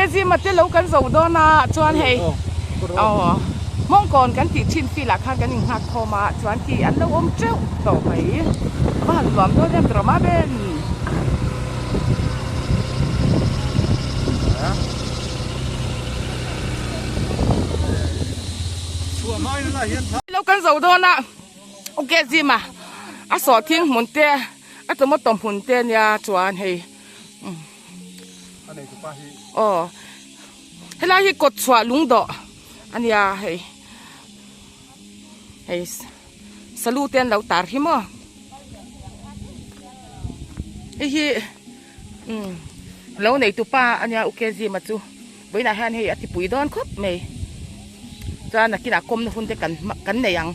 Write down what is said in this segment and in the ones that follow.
gì mà tiết lâu cắn dầu đó na choan hay mong còn cắn chỉ chín phi là khang cắn hình hạt thô mà choan kỳ ăn lâu ôm treo tàu mấy mà hẳn lắm thôi em drama bên lâu cắn dầu đó na ok gì mà sọ thiên muốn te tụi mất tổng muốn te nha choan hay hay là hi cột xóa lúng đỏ anh ya hay salu tiền lâu tar hi mo hi lâu này tụi pa anh ya ok gì mà chú với lại han hay ati pui don khop mày cho nên khi nào com nó phun te cắn này ăn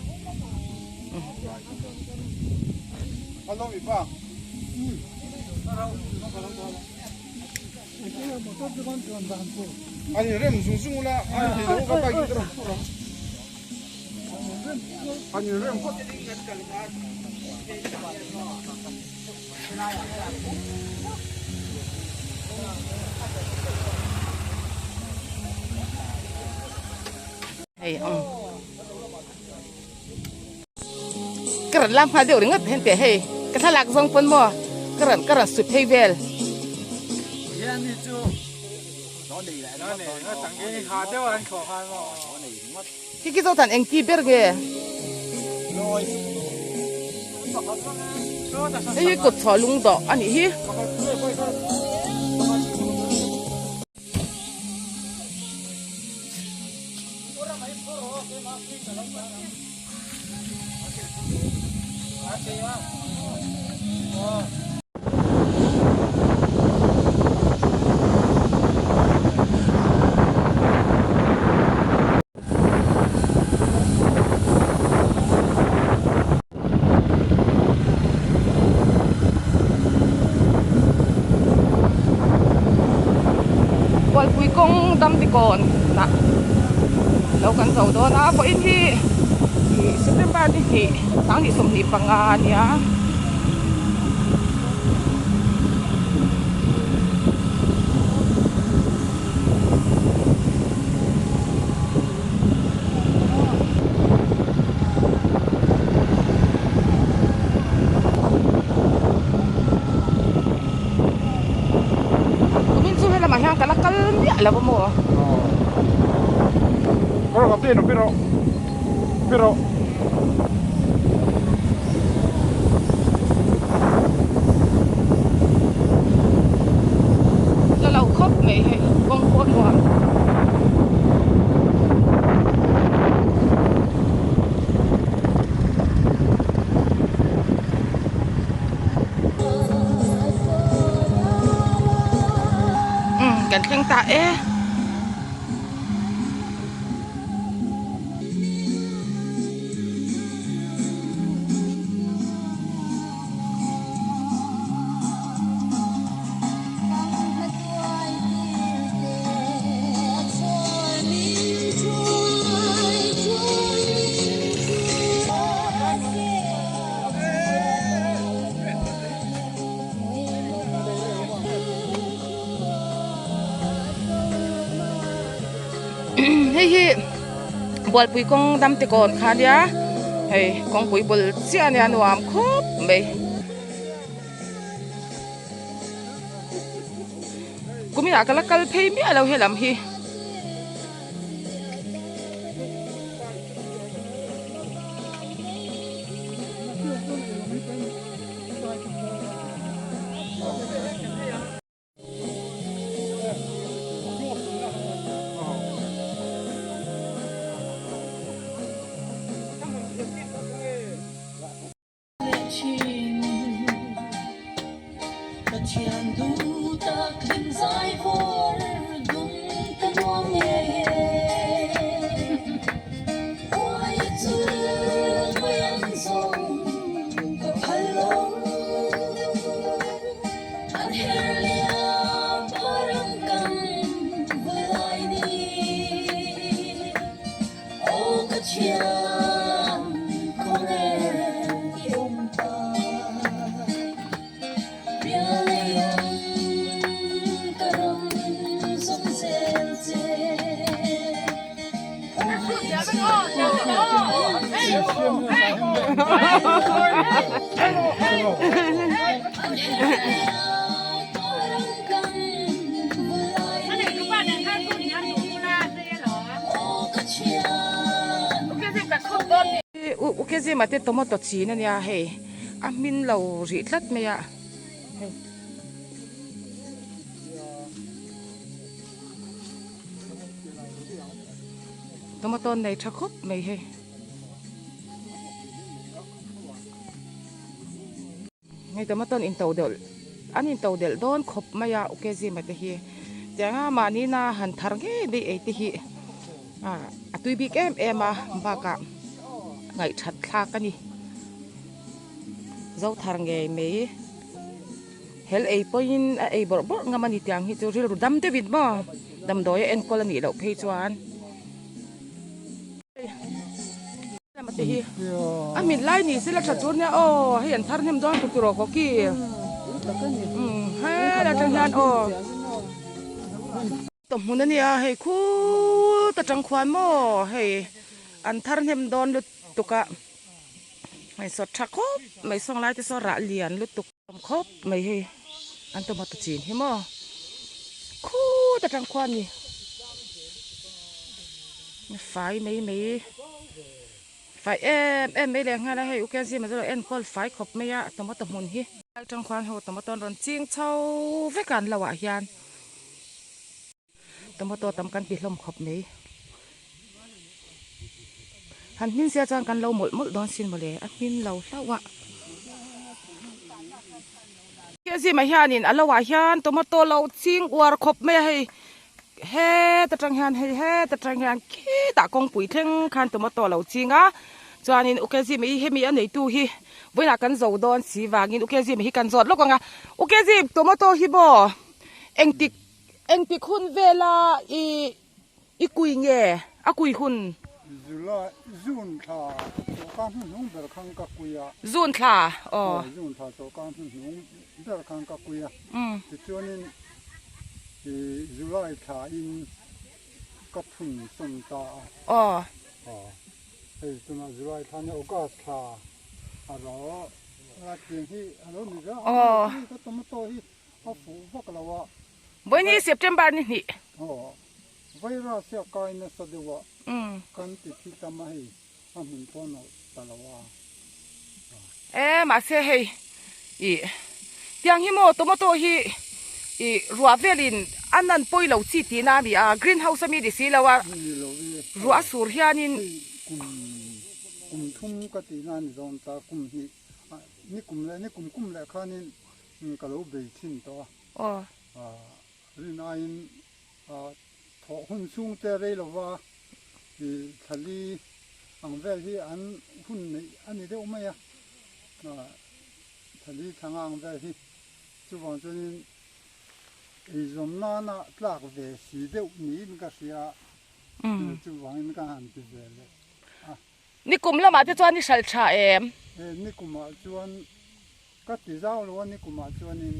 아니 램 숭숭구나 아니 너무 깜빡이 들어 아니 램 cái làm phá điều ngất hiện tại hay cái thằng lạc dòng phân mò cái sụp hay về cái dấu thần anh kia biết kìa cái cột thò lung đỏ anh ấy hi quay cuối cùng đâm đi còn nè lâu cần dầu đó na có in thì September thì tháng thì sum ni pangan ya kalakal niya alam mo pero capitano pero lalaw khóc mày hay con hoàng cảnh khang tạ é hey bol pui kong dam te kon kha dia hey kong pui bol sia ne anuam khop me kumi na kala kal phei mi alo helam hi โอเคสิมาเตตโมตชีนั่นเนี่ยเฮ้อามินเรารีดลัดไหมอะตโมตในชักคบไหมเฮ้ไงตโมตอินเตอร์เดลอันอินเตอร์เดลโดนคบไหมอะโอเคสิมาเตเฮแต่งามานี่นะหันทาร์เกไปไอติเฮตุยบิกเอ็มบากะไงชัดคลากันนี่เจ้าทางไงไม่เฮลไอพอยน์ไอบอร์บอร์งามันนี่ที่ยังฮิจูริลดัมเดวิดบ่ดัมดอยเอ็นคอลนี่เราเพย์จวนมาตีอามินไลนี่สิลักษณะจุดเนี่ยโอ้ให้ยันทาร์เนมดอนตุตุรอกกี้ให้เราจังยันโอ้ตบมือเนี่ยให้คู่ตะจังควานโม่ให้อันทาร์เนมดอนลุตุกะไม่สดชักคบไม่ส่งไล่ที่สระเลียนลุตุกคบไม่ให้อันตัวมาตุจีนให้โม่คู่ตะจังควานนี่ไฟไม่ไฟไม่แรงอะไรให้โอเคสิมันจะเอ็นคอลไฟขบไม่ยะตัวมาตุมุนฮีจังควานหัวตัวมาตอนร้อนจริงเช่าเวกันละวะยานตัวมาตัวตำกันปีลมขบไม่หันมินเสียจังกันเราหมดโดนสินมาเลยอันมินเราละวะเกี่ยสิมาเฮียนินอันละวะเฮียนตัวมาตัวเราจริงอวดขบไม่ให้เฮ้ตะจังเฮียนเฮ้ตะจังเฮียนขี้ตากงปุ๋ยเท่งคันตัวมาตัวเราจริงจวนนี้โอเคสิไม่เฮมีอันไหนตู้ฮีเวลากันโจดอนสีวางินโอเคสิไม่กันโจดแล้วก็ง่ะโอเคสิตัวมาตัวฮีบ่เอ็งติคุณเวลาอีกุยเง่อะกุยคุณจุนท่าโซกันหุ่นเบลคังกักุยาจุนท่าอ๋อจุนท่าโซกันหุ่นเบลคังกักุยาที่จวนนี้จุลายท่าอินกับหุ่นสมตาอ๋อไอ้ตัวนั้นจุลายท่าเนี่ยโอกาสท่าอะไรรักจริงที่อะไรนี่ก็ก็ตัวมันโตที่เขาฝูงพวกเราว่าวันนี้เซปเทมเบอร์นี่ไวรัสเนี่ยกลายเป็นสัตว์ว่ากันติดที่ทำให้ทำให้ปนตลอดมาเสียให้ยังหิมตัวมาตัวฮีรัวเวลินอันนั้นป่วยเหล่าจีตีนามีกรีนเฮาส์มีดิสิแล้วว่ารัวสูรเฮียนินกุมทุ่มก็ตีนานี่ตอนตากุมนี่กุมเลยข้านี่ก็รู้เบียชินตัวรีนายถอหุ่นสูงแต่เรื่องว่าทะเลอังเวลที่อันหุ่นอันนี้ได้ออกมาทะเลทางอังเวลที่จุบันจนจมน้าน่ะปลากเวสีเดียวนี้มันก็เสียจุบันมันก็หันไปเลยนี่กลุ่มละมาที่จวนนี่สัลชานี่กลุ่มจวนก็ตีเจ้าหรือว่านี่กลุ่มจวนนี่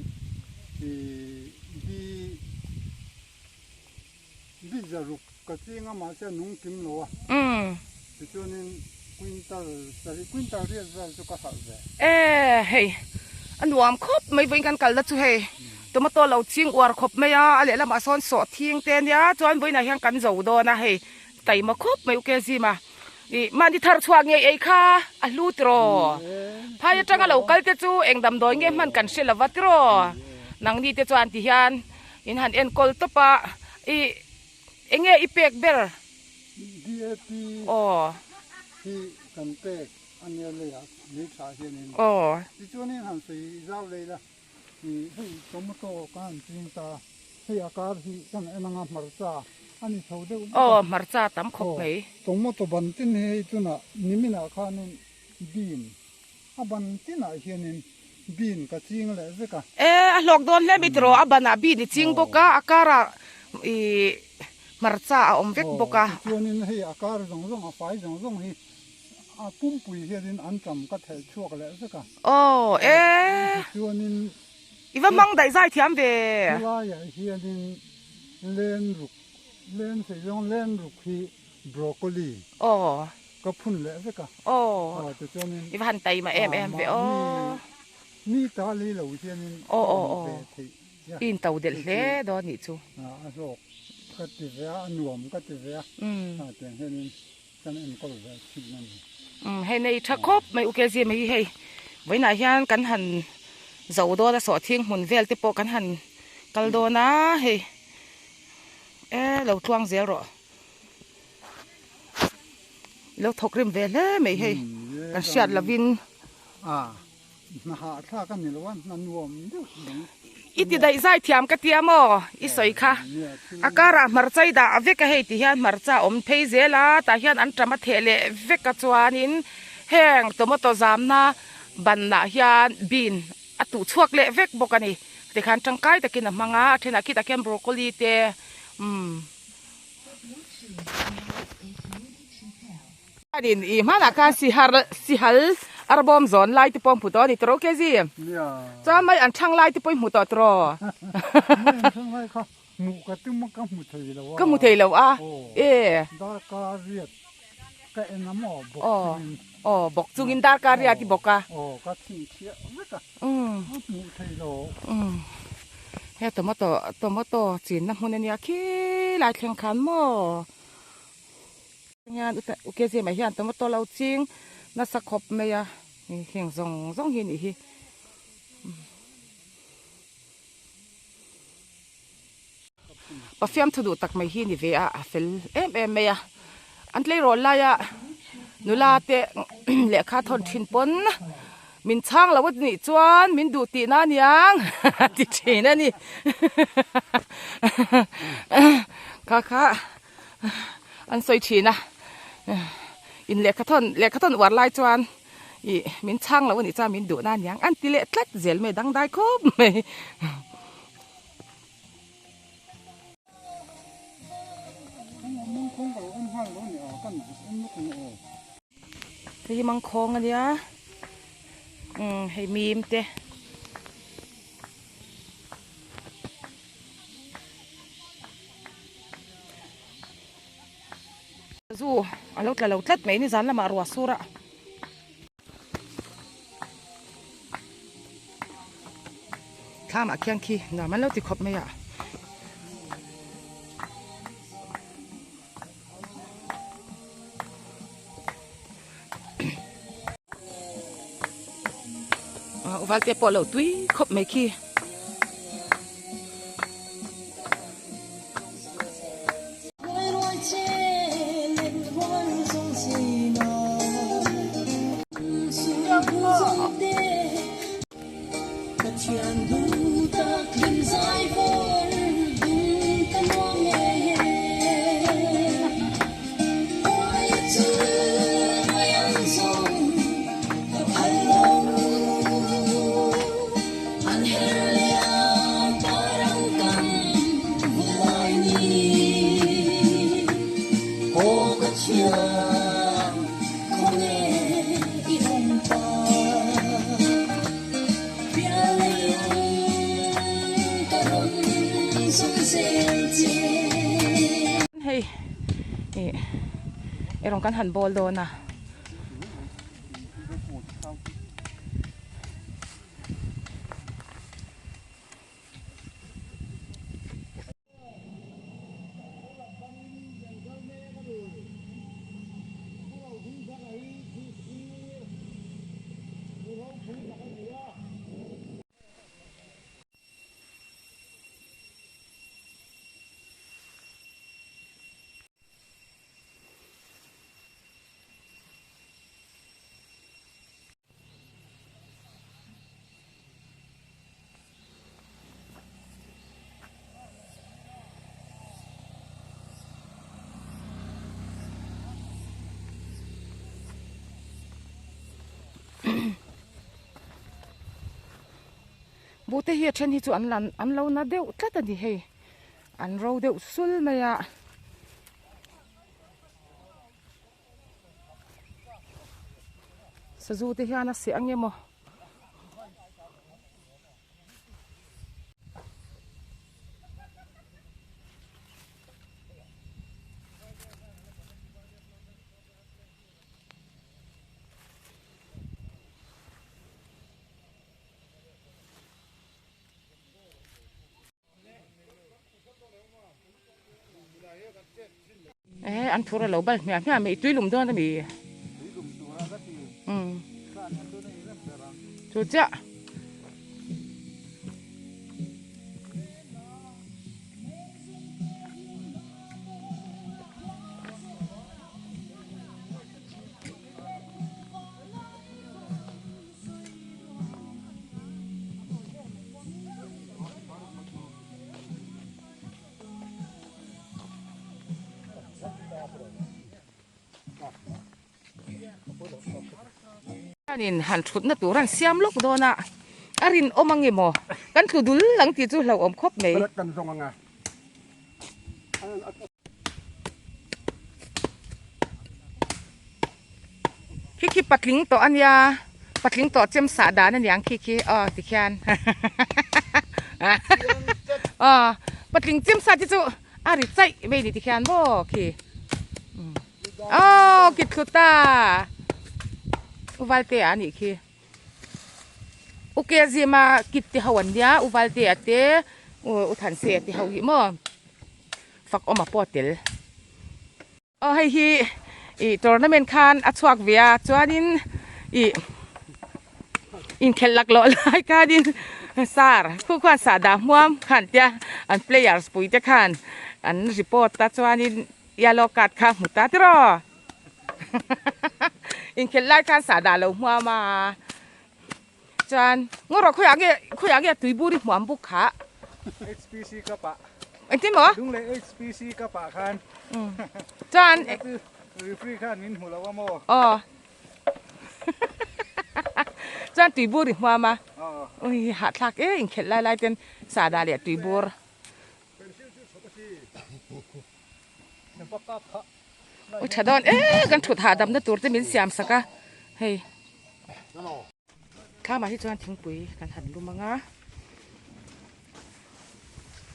บิจะลุกก็จริงมาเสียนุ่งกิมโลที่จวนนี่ควินตัลเรียกว่าสุขภาพเฮ้ยอันรวมครบไม่เป็นกันกันละจุเฮตัวมาตัวเราจริงอวดครบไม่อะไรละมาซ้อนสอดทิ้งเตียนยาจวนไว้ในยังกันโจดนะเฮแต่มาครบไม่โอเคสิมามันที่ทาร์ชวงเงี้ยค่ะอัลลูตรอพายจังเราคัลเตจูเองดำดอยเงี้ยมันกันเชลวัตรอนังนี่เตจวนที่ยันอินหันเอ็นคอลตปะเอ็งเงี้ยอีเปกเบอร์อ๋อที่กันเปกอันนี้เลยอ่ะนี่สาเหตุนี้ที่จวนนี่หันสีเจ้าเลยละที่สมมติการจริงตาที่อากาศที่กันเอ็นงามมาร์ซาอันนี้เขาเดียวมาร์ซาตั้มขบไหมตรงมตัวบันทินเฮตุน่ะนิมินาคานินบีนบันทิน่ะเฮียนินบีนก็จริงเลยสิกะหลอกโดนเล่มิตรอบันบีนจริงบกะอาการะมาร์ซาอมเวกบกะชวนินเฮอาการะจงไฟจงเฮปุ่มปุยเฮียนินอันจำก็เทชั่วกันเลยสิกะชวนินอีว่ามังได้ใจเทียมเวลายเฮียนินเลนเสียงเลนรุกฮีบรอกโคลีก็ ก็พุ่นแหละสักกะ โอ้ จะจนนี่ อีพันไตมาแอมไปโอ้ นี่ตาลีเหล่าเทียนนี่ โอ้ปีนเต่าเด็ดเล่ดอนนี่จู โรคก็ติดเสียหน่วมก็ติดเสียแต่เห็นกันเอ็นก็เลยคิดนั่นให้ในชักครบไม่โอเคสิไม่ให้ไว้ไหนยันกันหันเจ้าโดนสอทิ้งหุ่นเวลที่ปอกันหันกัลโดนะเฮ้เราทวงเสียหรอเราถกริมเวลเลยไม่ให้กันเสียดละวินนะฮะถ้ากันนี่ละวันนั่นรวมเดี๋ยวอีติได้ใจเทียมกะเทียมอีสอยค่ะอาการะมารใจดาเวกเฮติฮันมารจาอมเพเซลาตาฮันอันตรมาเทเลเวกจวานินแห้งตัวมตจามนาบันนาฮันบินอตุชวกเลเวกบอกกันนี่แต่ขันจังไกตะกินมังอาเทนักิตะเกมบรอกโคลีเตอันนี้อีมันอาการสิฮัลอารบอมซอนไล่ที่ปอมผู้ต่อนี่ตรอกสิจะไม่อันช่างไล่ที่ปอมผู้ต่อตรอไม่ช่างไล่ค่ะหมูกระตุ้มมันก็หมูเทยแล้วก็หมูเทยแล้วดาการเรียดก็เอ็นน้ำหมอบอกจุงินดาการเรียที่บอกกะก็ทิ้งเชี่ยไม่กะหมูเทยแล้วเฮ้ตัวมอจีนน้ำมันเนี่ยขี้หลายแข่งขันมั้งานโอเคสิไม่เห็นตัวมอเราจริงน่าสักขบไหมอะนี่เห็นส่งเห็นอีกปะเฟียมทุดูตักไม่เห็นอีเวียฟิลไหมอะอันเลยรอลายอะนุลาเตะเหลือข้าทนทินปนมินช่างแล้ววันนี้จวนมินดูตีน่านี่ยังติดเชน่ะนี่ค่ะอันสวยชีนะอินเล็กข้าทนวัดลายจวนอีมินช่างแล้ววันนี้จ้ามินดูน่านี่ยังอันติเล็กทัดเจลไม่ดังได้ครบไม่ที่มังคงอันเนี้ยให้มีมเตะสู้เราทัดไหมนี่สันละมารัวสุระข้ามอ่ะเคียงขี้หน่ามันเราติดขบไหมอ่ะวันเตะปอเราตุ้ยขบไม่ขี้เฮ้ยไอ้รองกันหันบอลโดนนะบูเตเฮียเช่นที่จุอันเราน่าเดียวทัดดีเฮอันเราเดียวสุลมาอะสจูเตเฮียน่าเสียงเงี้ยมั้ง อันทุระเราบ้านเมียไม่ตุ้ยลุมด้วยนะมีจุดจ้ะนี่หันชุดนั่นตัวรันเสียมลูกโดนะอารินอมังเงโมกันคือดูหลังที่จู่เราอมคบไหมกันตรงไงคิปัดลิงตัวอันยาปัดลิงตัวเจมสาดานั่นอย่างคิอ๋อติแคนปัดลิงเจมสาที่จู่อาริใจไม่ดีติแคนบ่คิอ๋อคิดคือตาอุวัลเตอันนี้คือโอเคสิมาคิดที่เขาวันเดียอุวัลเตอเตอุทันเสียที่เขาหิมะฝักออกมาปอดเตลให้ฮีตัวนั้นเป็นคันอัศวกเวียจวดินอินเคลักลอยกันดินสาร์ผู้ควานสาดามวมขันเตียอันเพลย์สปุยเตขันอันรีพอร์ตตัดจวดินยาโลกัดข้ามุตตาตรออินเคลักกันสาดาเราหัวมาจานงั้นเราคุยอย่างตุยบุรีหวานบุกขา XPC กระปะไอ้ที่มั้งดุงเลย XPC กระปะคันจานรีฟรีคันมินหัวเราว่าโมอ๋อจานตุยบุรีหัวมาโอ้ยหัดทักอินเคลักไล่เป็นสาดาเลียตุยบุรีโอ้ชาดอนกันถุดหาดำนั่นตัวจะมีเสียมสักอะเฮ้ยข้ามาที่จวนทิ้งปุ๋ยกันหันดูมังอ่ะ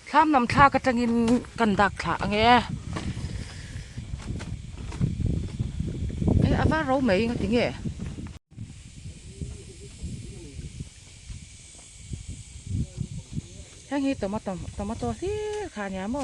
ข้ามนำท่าก็จะกินกันดักขะไงอาว่าเราไม่ก็ถึงไงทั้งนี้ตัวมาตัวที่ขาหยามบ่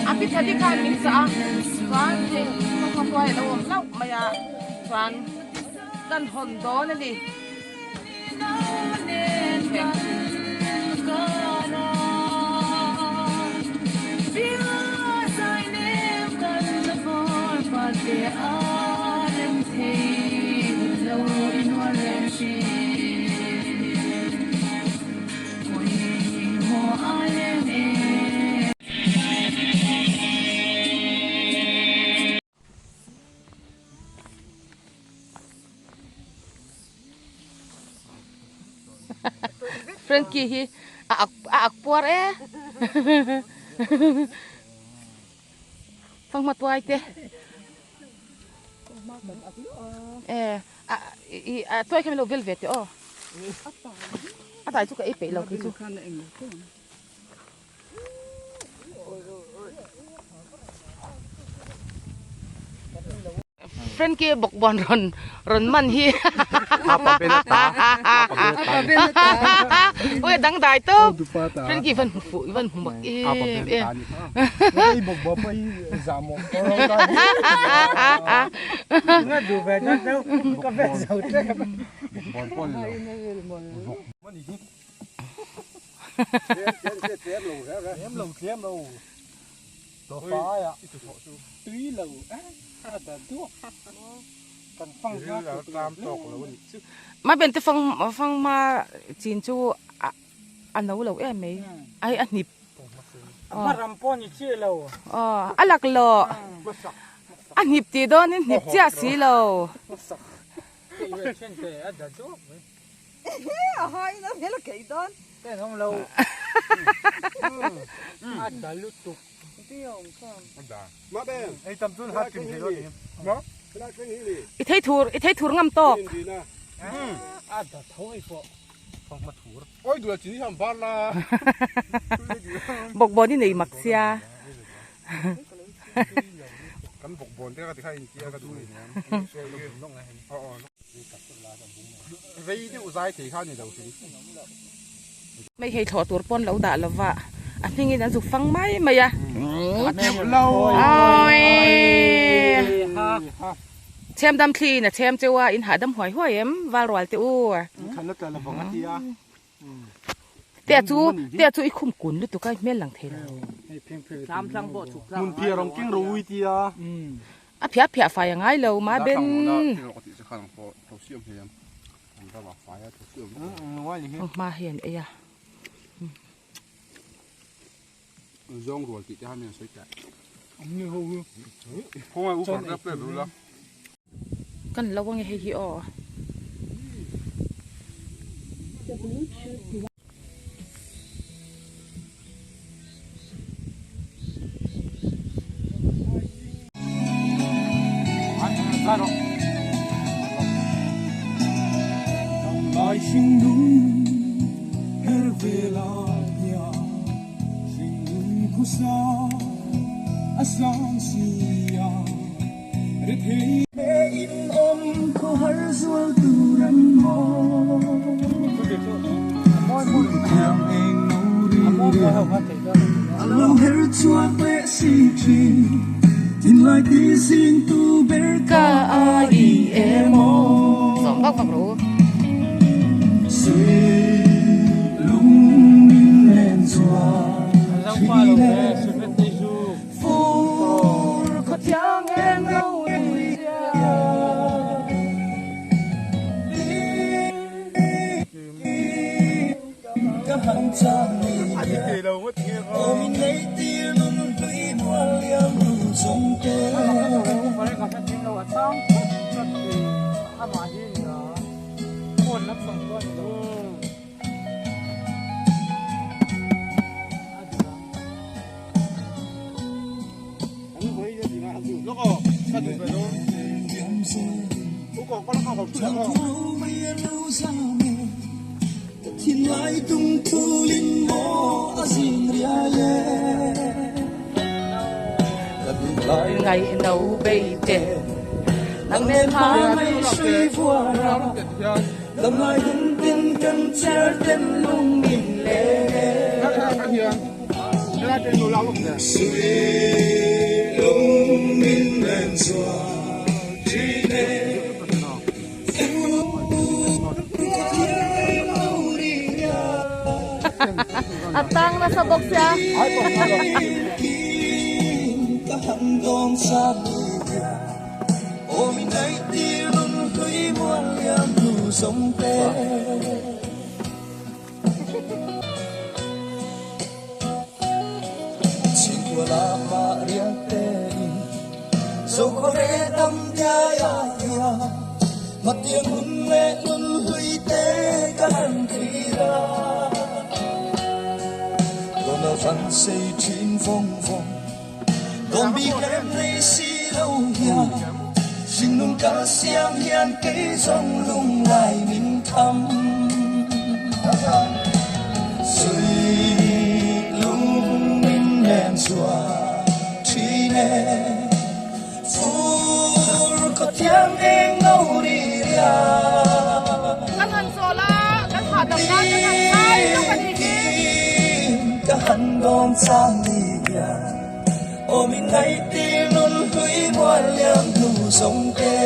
อาพิธาที่การมินซ่าสวนที่เขาควายเราเล่ามาอย่าสวนกันหอนโดนั่นดิเฟรนกี้ฮีอักปัวฟังมาตัวไอ้เต้ตัวแค่ไม่รู้เวลเวทอ๋ออะไรจุกไอ้เป๋เราคือจุกเฟรนกี้บอกบอลรอนมันฮีโอ้ยดังได้ตัวเฟรนกี้ฟันหูบักบอกไปจามงงั้นดูแบบนั้นแล้วกาแฟสดเลยบอลป้อนเลยมันอีกเทียมลงตัวฟ้าอ่ะตุ้ยลงแต่ตัว กันฟังเราตามตกแล้วนี่ มาเป็นแต่ฟังมาจีนจูอันนู้นเราไหมไออันนี้ มารำป้อนอีกชื่อเรา อันหลักหล่ออันนี้ตีโดนนี่นิบเจ้าสีเรา เช่นแต่อาจจะจบ หอยน้ำเห็นละกี่ต้น แต่ของเราอาจจะลุกตุก เปรี้ยวก็ มาเป็น ไอ้ตำต้นหักกินเท่านี้เนาะ เวลาเป็นอย่างนี้ อีไททูรงำตอก ดีนะ อาจจะถอยพอฟังมาถูร โอ้ยดูจีนทำบ้านละ บอกบอนี่หนึ่งมักเสีย กันบอกบนที่เขาที่ให้เจียก็ดูนี่นะลงไงอ๋อไปที่อุตสาหกรรมข้าวนี่เราสิ ไม่ให้ถอดตัวปนเราด่าเราว่าอันนี้ไงนะสุฟังไหมมาอะ เจ็บเรา โอ้ย ฮะ เชมดำทีน่ะเชมเจ้าว่าอินหาดำหอยห้วยเอ็มวาลอยเจ้า ขันแล้วแต่ละบอกทีอ่ะ เตี้ยจูอีคุมกุนหรือตัวก็เม่นหลังเทน สามสังบ่ถูก มุนเพียรองกิ้งรู้วิธีอ่ะ อ่ะเพียไฟยังไงเรามาเป็น ปกติจะขังพอเราเชื่อมเพียงมันก็บอกไฟอะเชื่อม ว่าอย่างนี้ มาเห็นไอ้ยะ ย่องรัวติดจะให้มันสวยจัด นี่หู เพราะว่าอุปกรณ์รับเปลี่ยนรู้แล้ว กันระวังอย่าให้ฮีออ ได้หรอ 来形容那回来呀，形容苦涩啊伤心呀，这天没因om ko har zual turan mo, yang eng nuri dia, alam her chuak le si chi, tin lai ti sin tu ber ka ai emo. สองก็ฟังรู้ lung minh lên xóa สังฟ้าเราแค่สุดเป็นที่จู phố có tiếng em đâu đi các hàng trang này เราไม่เที่ยว ôm lấy tia lung lũy hoa liang lung sông tê วันนี้ก็จะทิ้งเราต้องก็คือถ้ามาที่เหรอคนรับส่งตัวอยู่ แล้วก็ถ้าถึงไปโน่นอุปกรณ์ก็ต้องเข้าของเชื่อม Thu mây lâu xa mê Thiên lai tung thu linh mô A dinh ria ye Lập lại ไงเราไปเจ็บ Nắng đêm hai mây suy vua ra Lâm lại hứng tin cần chê tên lung nghìn lệ ถ้าเฮียไม่ได้เป็นเราลูกเนี่ย Suy lung nghìn lên xóa Chỉ nê Atang nasa box siya. Hanggang sa media Ôm nay tia lung tuy muôn liang thu sông tê Xin của la ma riêng tê Dẫu có rê tâm tia ya ya Mặt tiếng hùng mẹ lung huy tê Cả hẳn khi ra Còn là văn xây trên phong phong Còn bị em lấy xí lâu hiền Xin nung cả xiang hiền cây dòng lung lại mình thăm Rồi lung mình hẹn xóa Chỉ nè Phù có tiếng em ngâu đi ra กันหันโซล่ากันถอดดอกน้ำกันหันไส้ลูกกันอีกที Cả hẳn đón sang đi ra Ôm mình ngay tia luôn hủy muôn liang thu sông tê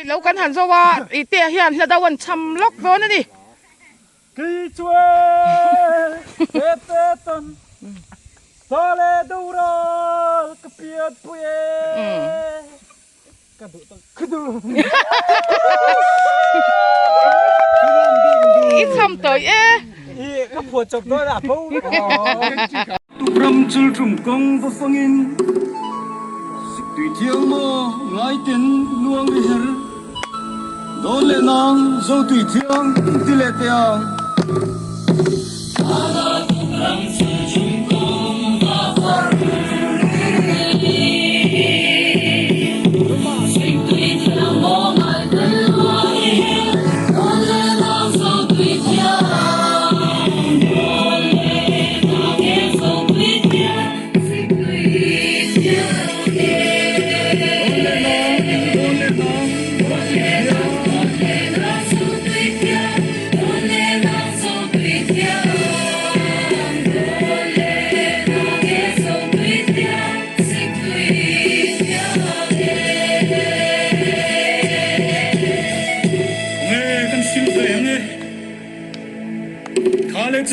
แล้วกันหันซะว่าอีเตี้ยเฮียนแล้วดาวันช้ำล็อกโดนนะดิ กีช่วยเตเตตันซาเลดูรอกระเปียดปุยกระดูต้องกระดู อีทำตัวเอ๊ะ อีก็ปวดจบด้วยล่ะปุ๊บ tu pram chul trum kong va fangin sik tui thiang mo ngai ten nuang ri her do le nang zo tui thiang ti le tiang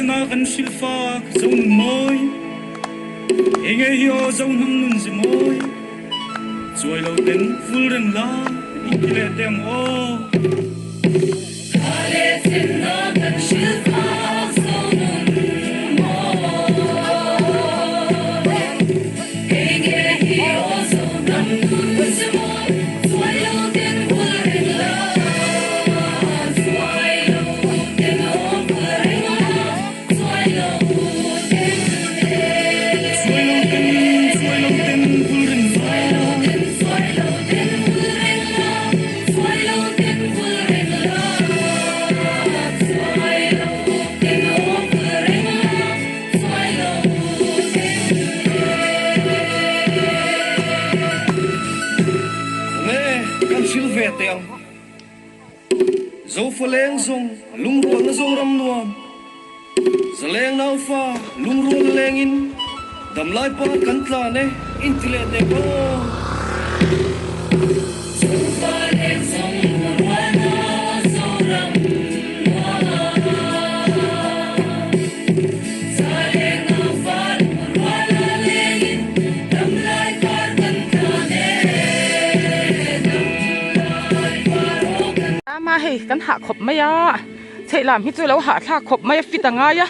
na kan silfa zon moi enge hio zon hum nun zi moi choi lo ten ful ren la ikile tem o kale ten na kan silfa zon nun moi enge hio zon hum nun zi moi choi lo ten ful ren la choi lo ten o dấu phơ leng zong lung ruộng zong ram nuam zaleng nau fa lung ruộng leng in dam lai pa kan tla ne in tile ne ko dấu phơ leng zong ruộng zong ram zaleng nau fa lung ruộng leng in dam lai pa kan tla neมาให้กันหาขบไม่ยะใช่ลามฮิตแล้วหาท่าขบไม่ฟิตงายะ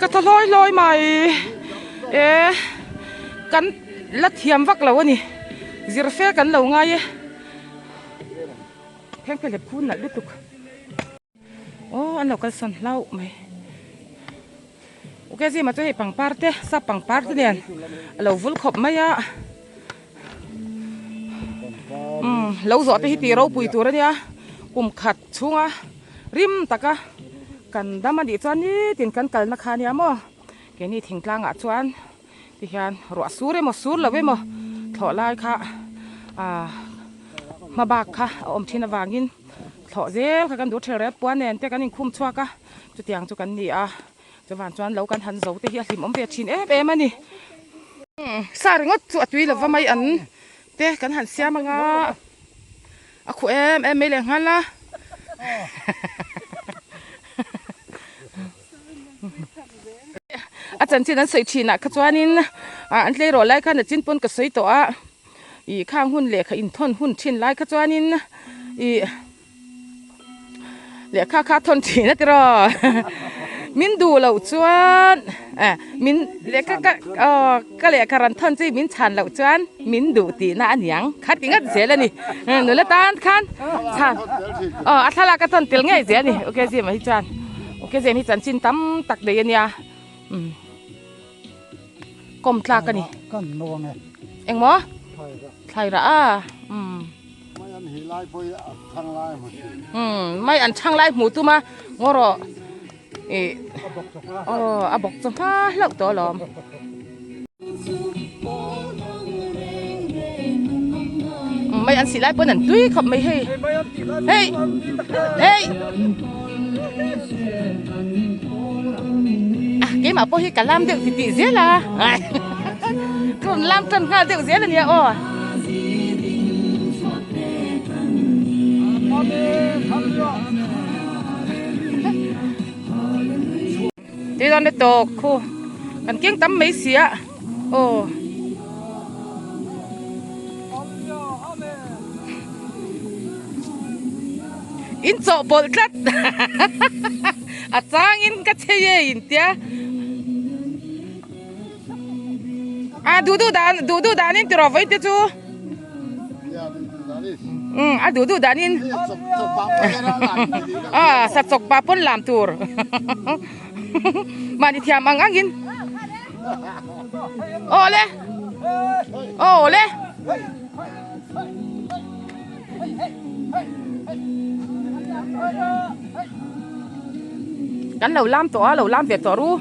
ก็จะลอยใหม่กันละเทียมวักเราวะนี่จิรเฟกันเราไงแข่งกันเล็บคุณน่ะลึกตุกอันเรากันสันเล่าไหมโอเคสิมาจะให้ปังปาร์เต้ซับปังปาร์เต้เนี่ยเราวุ่นขบไม่ยะเราจอดไปที่ตีเราปุยตัวเนี่ยกุมขัดช่วงริมตะกะกันดามันดีจวนนี่ตินกันกัลนักขาเนี่ยมั้งแกนี่ทิ้งกลางจวนที่เห็นรัวสูร์มั้งสูร์เลยมั้งถอดลายค่ะมาบักค่ะอมทินวางินถอดเจ้ากันดูเทเรปปวนเนี่ยแต่กันยิ่งคุ้มชัวกะจุดยังจุกันนี่จะหวานจวนเรากันหันเสาที่เฮียลิมอมเบียชินเบมันนี่สารงดจวดวีหรือว่าไม่อันเตะกันหันเสียมังคุเอ็มไม่เลี้ยงหันละอาจารย์ที่นั้นใส่ชีน่ะขจวนินอันเล่รอไล่กันแต่จินปนกับใส่ตัวอีข้างหุ่นเหล็กอินทนหุ่นชินไล่ขจวนินอีเหล็กข้าทนชีนั่นตรอมินดูเหล่าจวนมินเหล็กก็เหล็กการันทนจีมินชันเหล่าจวนมินดูตีน่าอันยังคัดกินกันเสียแล้วนี่หนูละตาคันชันอัฐลากระทนเตียงไงเสียนี่โอเคสิมาที่จวนโอเคสินี่จันจินตั้มตักเดียนยากลมตากันนี่กันนัวไงเอ็งหมอไทยละไม่อันหีไล่ไปทางไล่หมดไม่อันช่างไล่หมูตัวมางอรอบอกจงพาเลิกตัวหลอมไม่อันสีไล่ปนอันตุ้ยขับไม่ให้เฮ้ยcái mà bôi cả lam điệu thì tỉ dễ là còn lam chân nga điệu dễ là nhiều ที่ตอนนี้ตกคู่กันเกี้ยงตั้มไม่เสียโอ้อินโซบอลคัดอาจารย์อินกัดเชียอินเตียดูดานินตัวไว้เตจู ดูดานินสัตว์จกปลาปนลามตัวมาดิเทียมังกินโอ้เลยกันเราล่ามตัวเราล่ามเปียกตัวรู้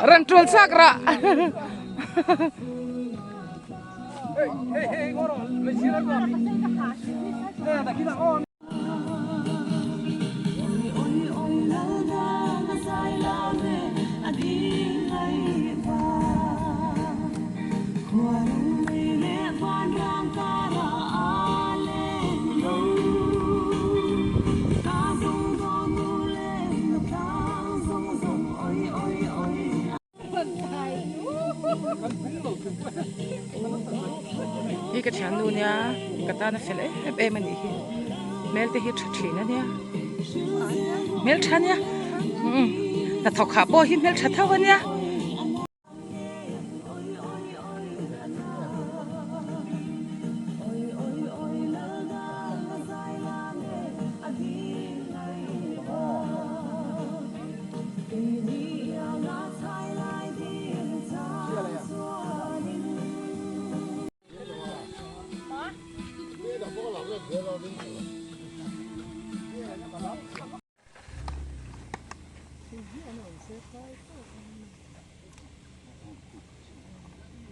รันทรูลสักระพี่กระชันดูเนี่ยกระตานะเฟลเอ้มันนี่เมลที่ฮิตชีนะเนี่ยเมลชันเนี่ยแต่ถกขาโบฮิตเมลชันเท่ากันเนี่ย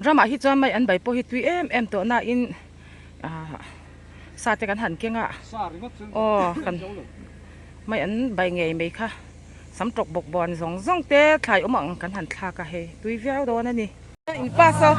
เรามาฮิตจอมไม่อันใบโพฮิตวีเอ็มตัวน่าอินซาเตกันหันเก่งอ่ะโอ้กันไม่อันใบเงยไม่ค่ะสำตกบกบอลสองเตะถ่ายอมังกันหันคากะเฮตุยเวียวโดนนั่นนี่อินป้าซอ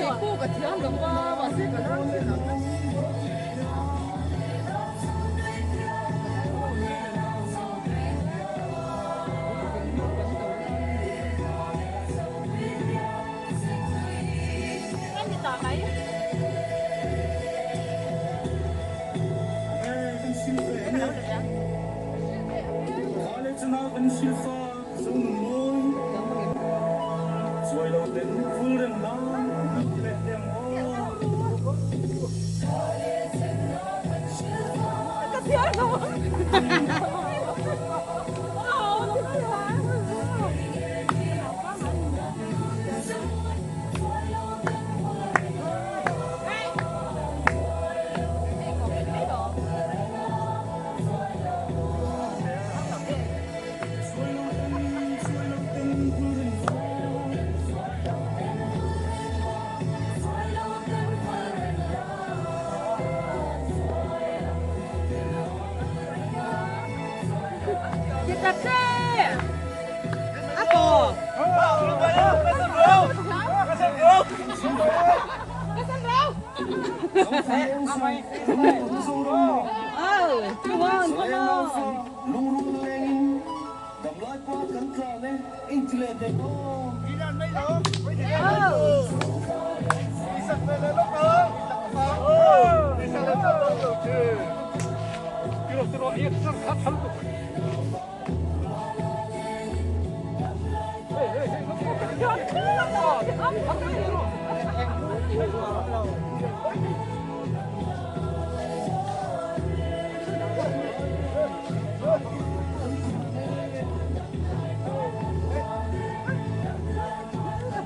Cái cu cả thiếu được qua và xếp cả đó.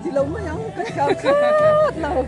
Chị lúng mới nhắn cái cao khát nào.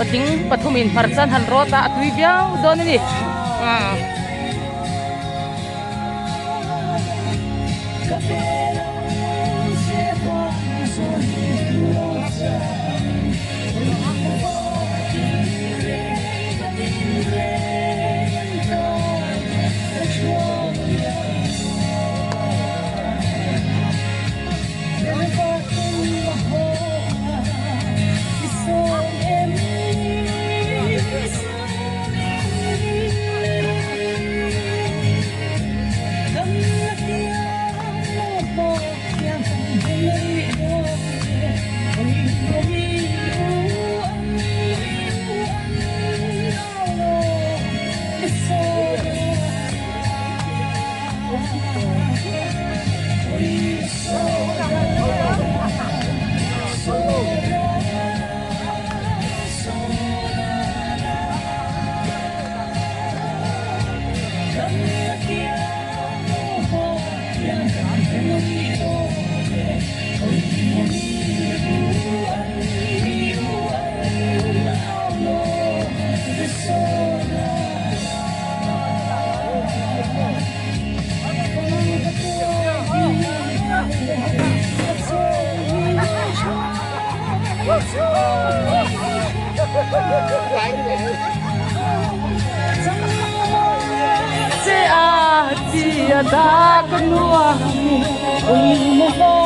Pating patumin parsan han rota at wibiyaw doon ni. Dia da kenua mo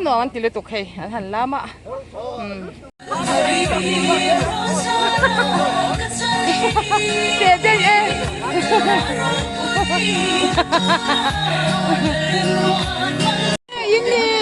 nó ăn tili tục hay hẳn lắm ạ. Để đây em. Yên đi.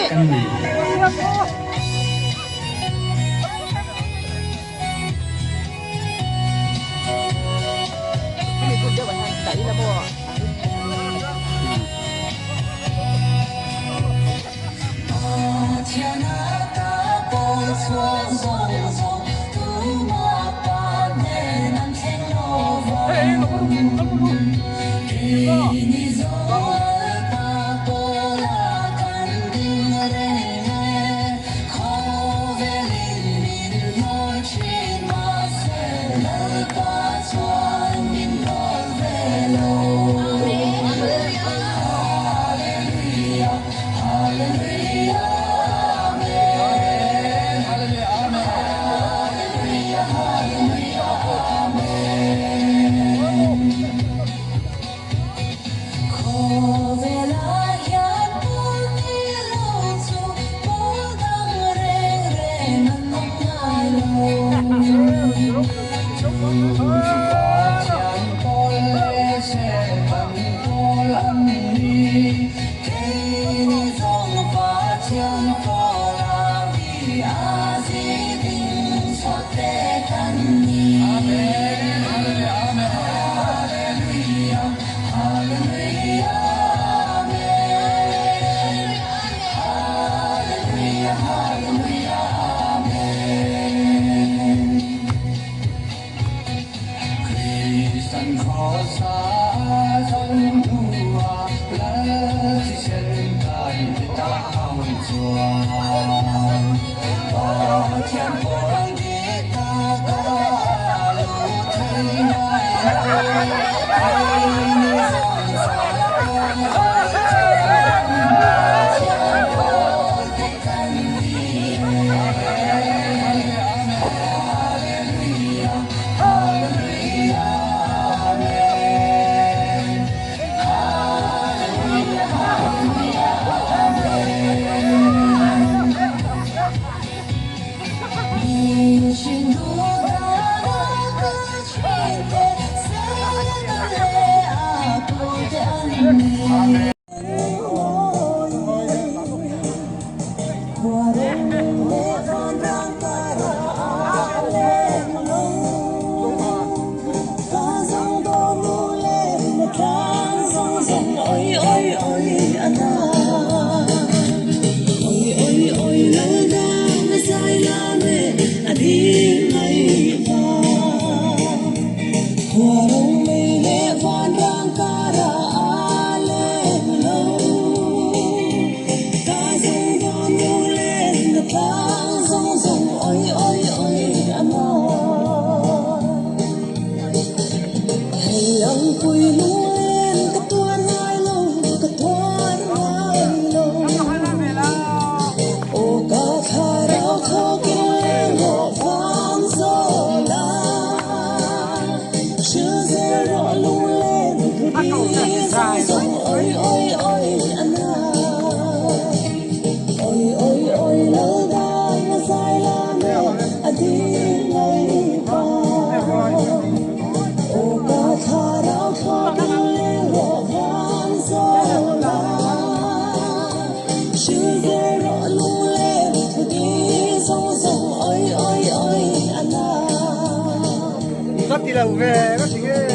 đi đâu về các chị ơi,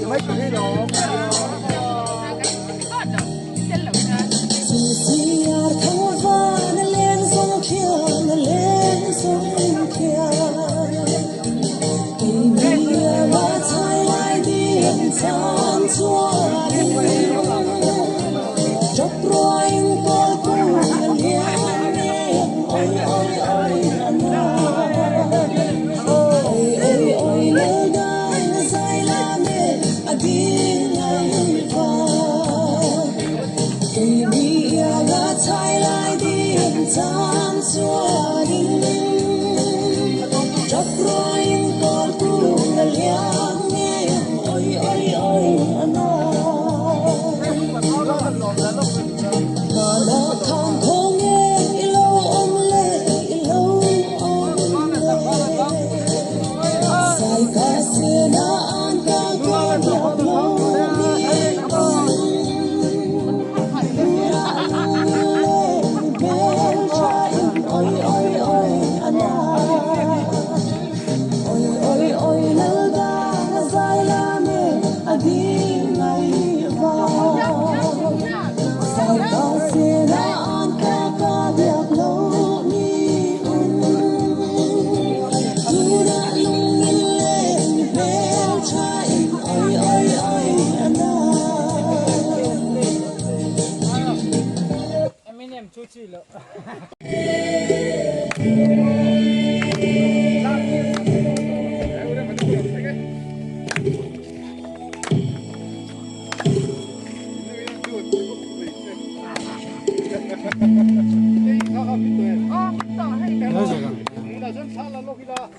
mấy cái đó Again,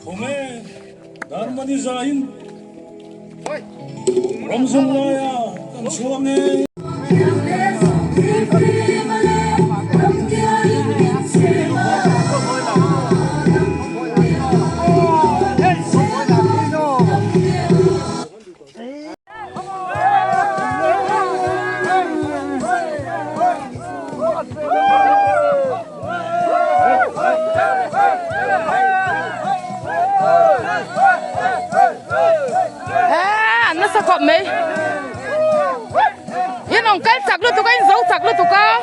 khome darmani zain ramzong laya kan chuange nó sao cọp mấy yên ông cái chặt luôn tụi cái giấu chặt luôn tụi cái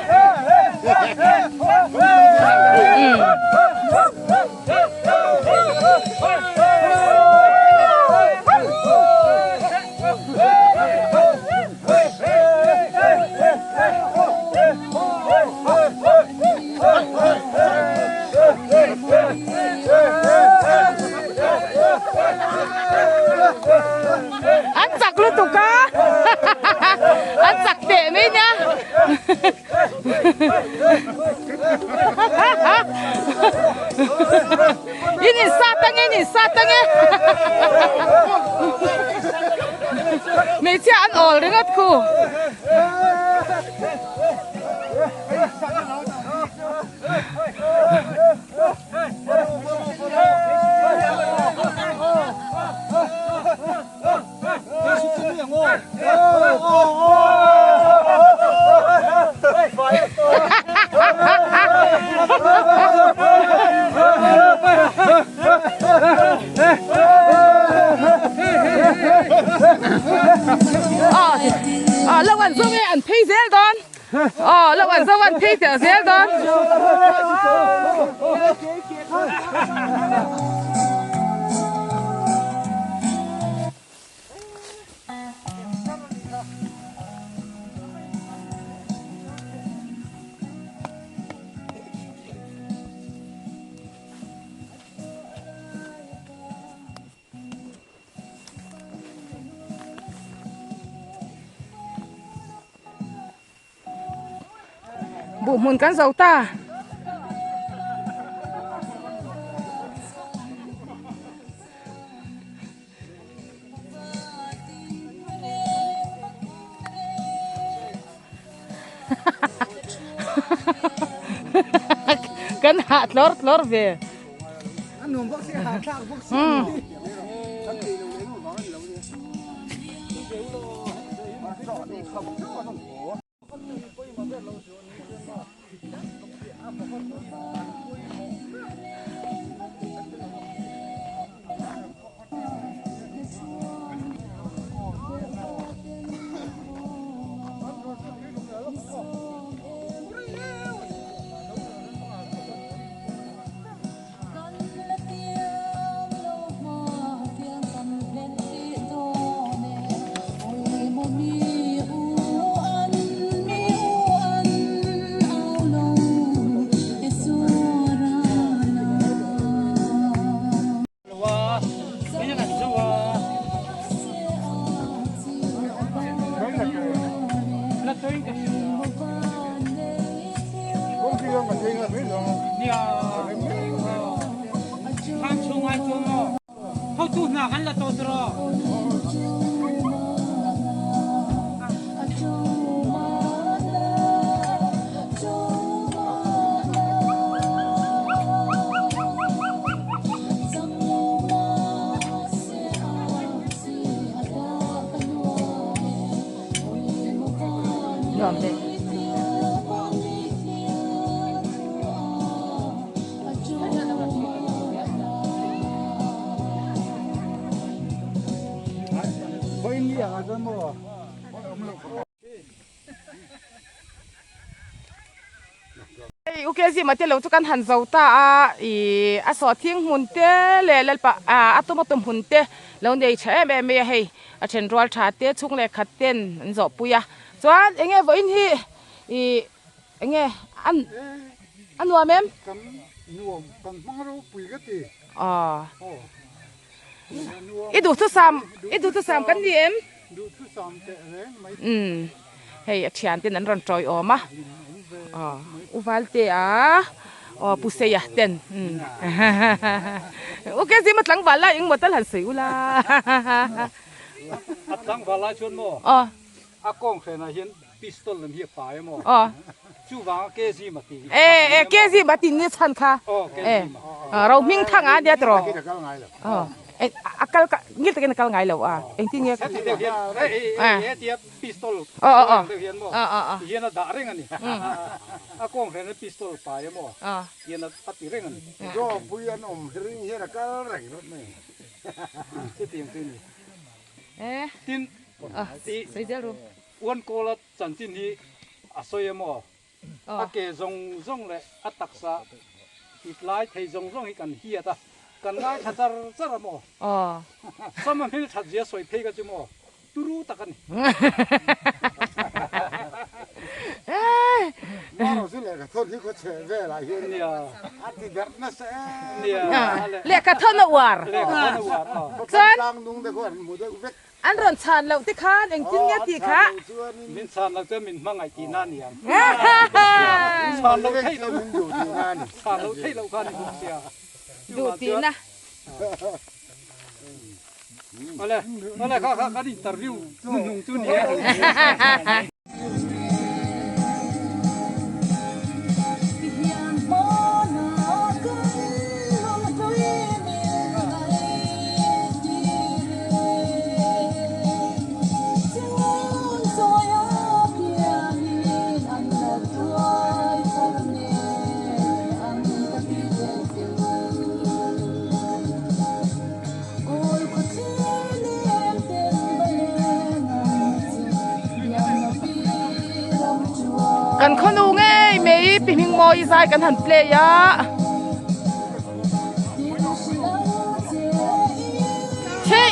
ăn chặt luôn tụi cá ăn chặt để mấy nhá ini satang ấy mấy chị ăn ổn đấy ngất khu lâu ăn xong ăn thấy dễ đón lâu ăn xong ăn thấy dễ đón bộ môn cán dầu ta cán hạ lor về ok gì mà tiền lâu cho căn hàn dầu ta sọ thiên hồn te lệ pa atom hồn te lâu này chạy em hay trên roll chart te chung lệ khát tiền anh dọ puya cho anh nghe với anh nghe ăn nuông em cầm mang rau bùi cái gì ít đủ thứ sam cái gì em hay chán tiền anh run trôi mà uval te oh puseya ten okay gì mà lăng bala yung motal han siu la at lang wala chun mo oh akong khe na hian pistol lam hi pa mo oh chu wang ke si ma ti cái gì mà tin như chân kha ke rau ming thang à dia tro akal ngil ta nakal ngai lo eng ti nge ti de hian ti pistol de hian mo hian na da reng ani akong khe na pistol pa mo hian na pati reng ani do buyan ring here ka reng rot me ti ti tin tin ti sai dia ro wan ko la chan tin hi asoy mo ke zong le ataksa itlai thei zong hi kan hi ata kan ngai thachar char mo sama mil thak je soi phei ka chu mo turu takan maro su le ka thon hi ko che ve la hi ni ati dar na se ni le ka thon na war le ka na war chan lang dung de ko mu de vet an ron chan lo ti khan eng tin nge ti kha min san la te min mangai ti na ni san lo thei lo min du di na ni san lo thei lo khan ni sia du ti na ale ka interview nung tu niกันขนูไงไม่ปีมิงมอยใส่กันหันเปลยะใช่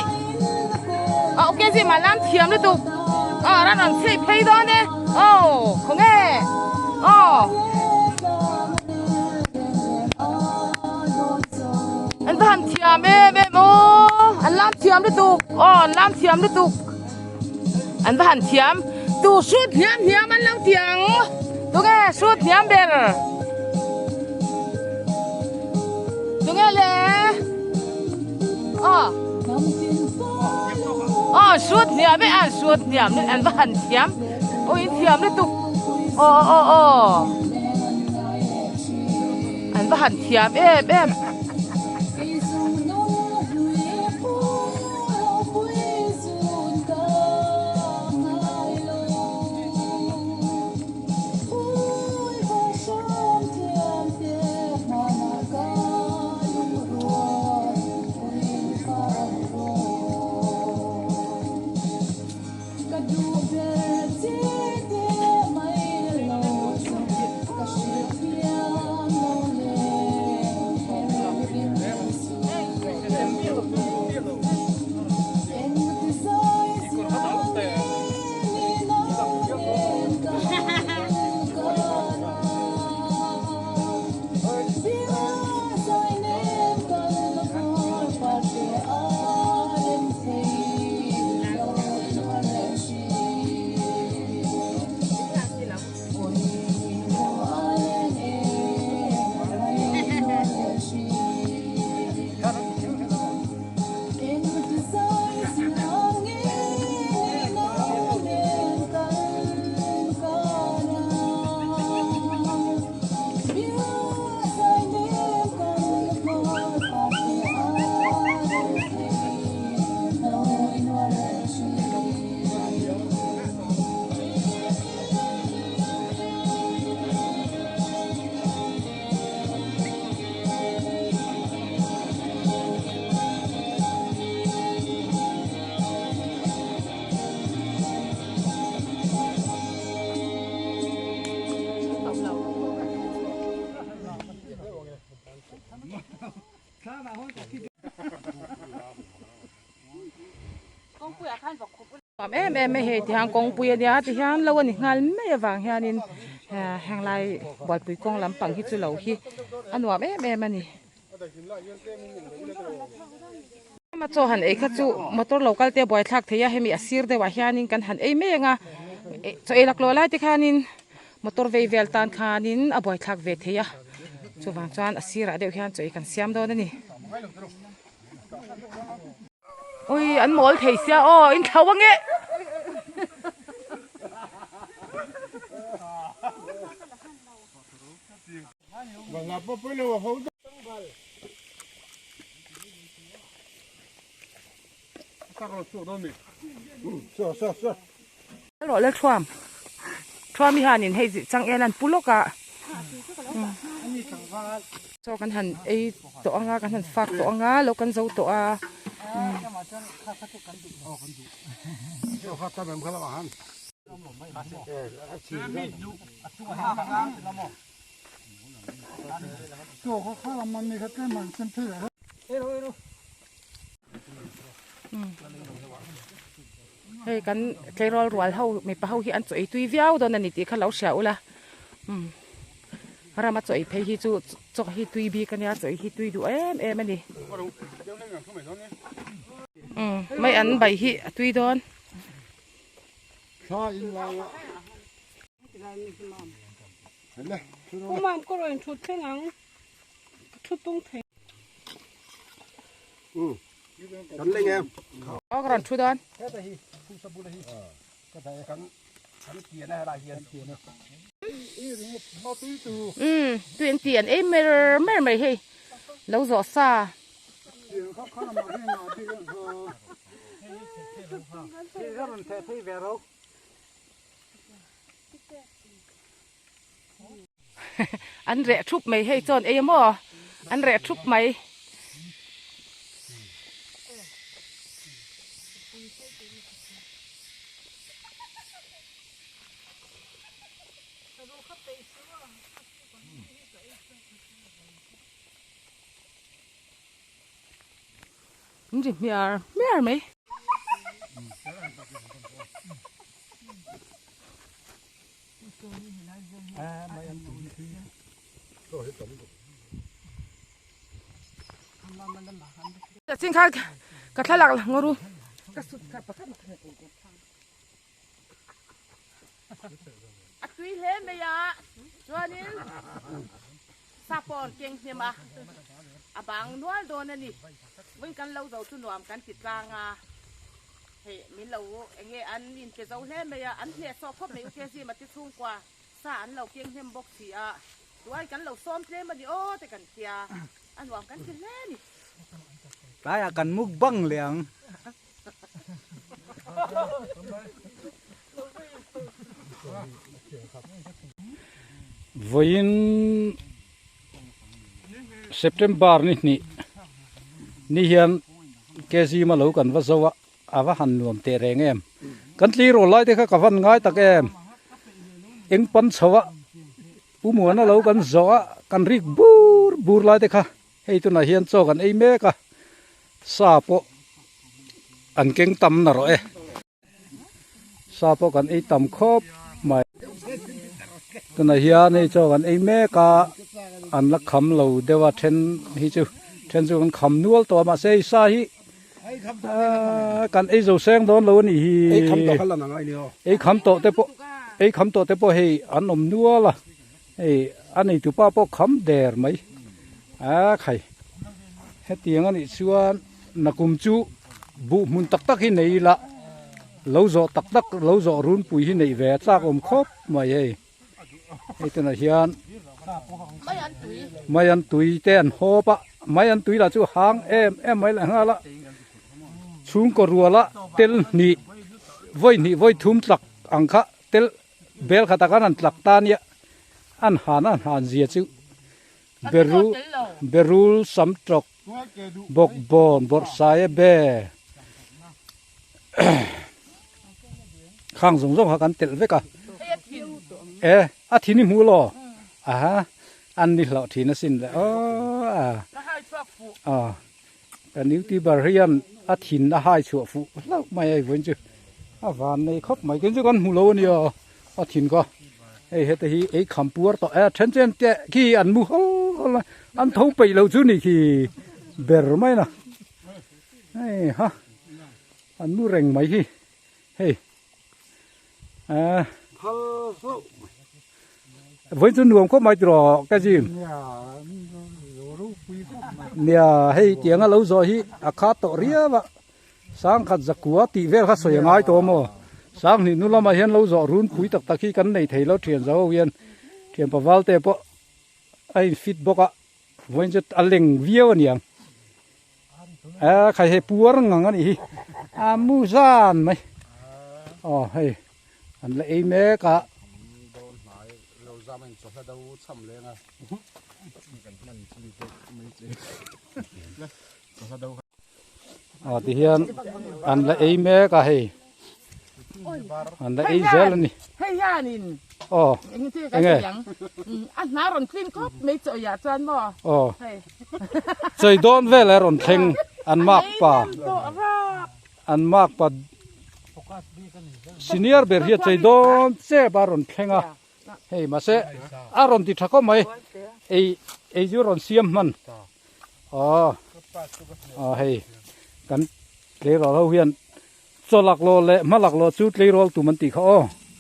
โอเคสิมาล้างเทียมเลยตุกร้านนั้นใช่เพย์ดอนเนี่ยคงไงอันทันเทียมแม่โมอันล้างเทียมเลยตุกล้างเทียมเลยตุกอันทันเทียมดูชุดเนียมันล้างเทียงดูไงชุดเนียมเบลดูไงเลยชุดเนียไม่ชุดเนียมนี่อันบ้านเทียมโอ้ยเทียมนี่ตุกอันบ้านเทียมเอ็มไม่เหตุที่หางกงปุยเดียที่หางเราวันนี้งานไม่วางเฮียนินหางลายบอลปุยกงลำปังที่จุเหล่าที่อันว่าแม่มันนี่มาโจหันเอกจูมาตัวเราก็เตะบอยทักเทียให้มีอาศิรเดว่าเฮียนินกันหันไม่ยังโจเอลักโลไลที่ขานินมาตัวเวลตันขานินบอยทักเวทีย chu wang chuan a sira deuh hian choi kan siam dawn ani oi an mol thei sia o in thawange lo le thuam mi hanin hei chang elan puloka cho kan han ei to anga kan han fak to anga lo kan zo to aตัวเขาข้ามันมีแค่มันเส้นเท่าไหร่ เฮ้ยกันเคยรอรัวเฮาไม่ปะเฮาที่อันจ่อยตุยเวียวโดนนั่นนี่ตีเขาเล่าเสียวละเรามาจ่อยเพย์ที่จ่อยตุยบีกันเนี่ยจ่อยที่ตุยดูมันนี่ไม่อันใบที่ตุยโดน ชาอินลาวะเห็นไหม 그만 끌어인 좋대랑 초똥태.กันเลยไง เอากระดานทุดอน แค่แต่ฮีผู้สบุลฮีก็แต่กันเกียร์นะอะไรเกียร์นะ มาตีตู ตุยเตียนไม่เฮ้ยแล้วจ่อซา เดี๋ยวเขาข้ามาให้มาที่กันเขา ที่เราเทที่เวร อันแรกทุบไม่ให้จนเอ้ยมั่วอันแรกทุบไม่นี่มีอะไรไหมจะจริงค่ะกระทะหลักงรูกระสุนค่ะประทับอัดวีเล่นไหมยะจวนนี้ซาปอนเก่งใช่ไหมอ่ะบางนวลโดนนี่วิ่งกันเราเราชุนวมกันติดกลางอ่ะเฮ้มีเราเองอันนี้จะเราเล่นไหมยะอันเนี่ยสอบพบในอุเทศีมาติดทุ่งกว่าสารเราเก่งเฮมบกเสียด้วยกันเราซ้อมเล่นมาดิโอ้แต่กันเสียอันวมกันกินเล่นนี่ ตายกันมุกบังเหลียงวัน September นี่เฮียนเกซีมาลูกันว่าสวะอาว่าหันรวมเตะแรงเอ็มกันตีโรไล่เด็กกับฟันง่ายตะแกมเอ็งปันสวะผู้หมวน่ะลูกันสวะกันริกบูร์ไล่เด็กค่ะให้ตัวน่ะเฮียนโซกันไอ้เมกะซาโปอันเก่งตำน่ะหรอซาโปกันไอ้ตำครบไม่ตัวน่ะเฮียนี่โซกันไอ้เมกะอันละคำเราเดี๋ยวว่าเทนฮิจูกันคำนัวตัวมาเสียซาฮิกันไอ้เจ้าแสงโดนเรานี่ไอ้คำโตขนาดไหนเนี่ยไอ้คำโตเตปไอ้คำโตเตปเฮอันอมนัวล่ะไอ้อันนี้ตัวป้าปกคำเดร์ไหมใครเฮตียงอันนี้ชัวนักกุมจูบุมุนตักหินไหนละเราจะตักเราจะรุนปุยหินไหนแหวกซากอมครบมาไอ้ตัวนั้นเฮียนไม่อันตุยเต้นโฮปะไม่อันตุยละจู่หางเอ็มไม่ละฮะละชุงก็รัวละเตลนี่ไว้ทุ่มตักอังคะเตลเบลขัดกันอันตักตาเนี่ยอันหานเสียจู่เบรูสัมตรกบกบอนบดสายเบข้างสงหากันเตลเวกะอาทินี่มูลอันนี้เราทีน่ะสินเลยแต่นิ้วที่บาริยันอาทินน่ะหายชั่วฟูแล้วไม่ไอ้เว้นจูวันนี้ครบไม่กินจูกันมูโลนี่อาทินก็ไอ้เฮตฮีไอ้คำปัวต่อเช่นเจ้ขี้อันมูอันท้องไปเราจูนี่ขี้เบอร์ไหมนะอันมูเร่งไหมขี้เฮ้ với chân nuông có mấy trò cái gì nè hay tiếng lâu rồi hi khá tổ ria vậy sáng khát giặc quá tị về khát soi ngay tổ mò sáng thì nu mà hiện lâu rồi run quý tắc tắc khi cắn này thấy lâu thiền giáo viên thiền bảo vào tệ bộ ai fit bốc á với chân aleng viêu nhỉ khai hệ puar ngang anh hi mu gian mày hay anh lấy mẹ cả thì hiện anh lấy mẹ cả hay anh lấy dễ lên đi hay ya nín anh nghe anh nói rồi clean cop mấy chỗ ya cho anh mò chơi đón về lại rồi thèn anh mặc pa senior ber hiat chơi đón xe ba rồi thèn à hey mà sẽ rồi thì thắc mày ai chú rồi xiêm man heyกันเลยเราเฮียนโซลักโลเละมาลักโลจุดเลยเราตุมันตีเขา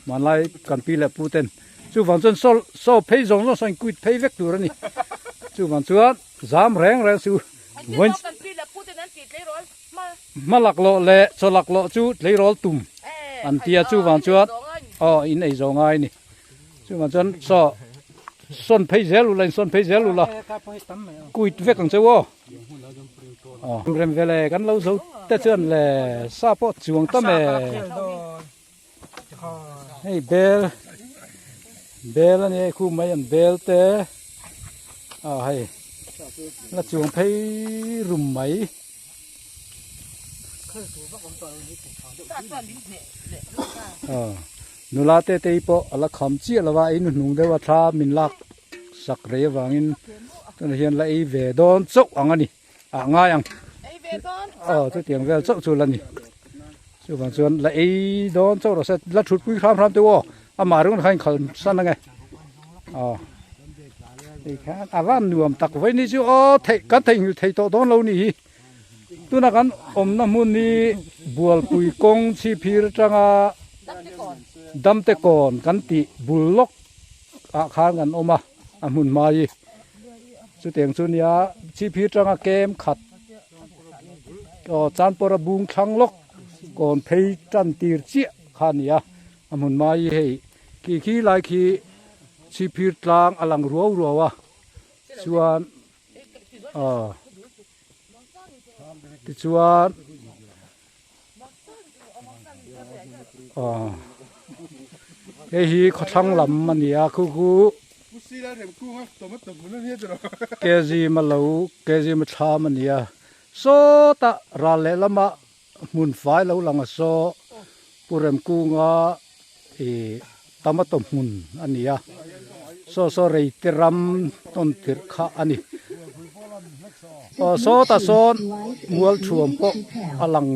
มันไล่กันปีเละปูเต็นจู่วันจนโซเพย์จงเราสั่งกุยเพย์เวกตัวนี่จู่วันจวนจามแรงจู่วันมาลักโลเละโซลักโลจุดเลยเราตุ่มอันเตียจู่วันจวนอินไอจงไงนี่จู่วันจวนส่วนเพย์เซลุเลยส่วนเพย์เซลุละกุยเวกของเจ้าเรื่องเวลากันเราสู้แต่เชื่อเลยซาปอจวงตั้มให้เบลนี่คู่ไม่ยันเบลเต้ให้แล้วจวงไปรุ่มไหมนูลาเต้ปออะไรคำจี้อะไรว่าไอ้หนุ่งเดว่าทรามินลักสักเรียวังอินตอนเห็นอะไรเวดอนซุกอังนี่ง่ายยังตัวเตียงเวลซุกสุดแล้วนี่สุดวันส่วนละไอ้ดอนซุกเราเสร็จแล้วชุดปุ้ยพร้อมตัวมาเรื่องใครเขาสั้นยังไงไอ้แค่อาวันหนุ่มตักไว้นี่จู่เทกันเทอยู่เทโตโดนเรานี่ตัวนักกันน้ำมันนี่บัวปุยกงชีพิรจังดำเตก่อนกันติบุลล็อกอาคารกันมามุนมาอีสุดเตียงสุนียชีพิจังเกมขัดก็จานปรบุงคลังล็อกก่อนเพย์จันตีร์เจียขันยามุนมาอีให้ขี้ไล่ขี้ชีพิจางอลังรัววะส่วนที่ส่วนเฮียเขาทั้งลำมันเนี่ยคู่เกจีมาเหลาเกจีมาชามันเนี่ยโซตะราเลละมามุนไฟเหลาหลังโซปุเรมกูงาตามตมุนอันนี้โซเรยติรัมต้นติรขาอันนี้โซตะโซนมัวช่วงปกอลัง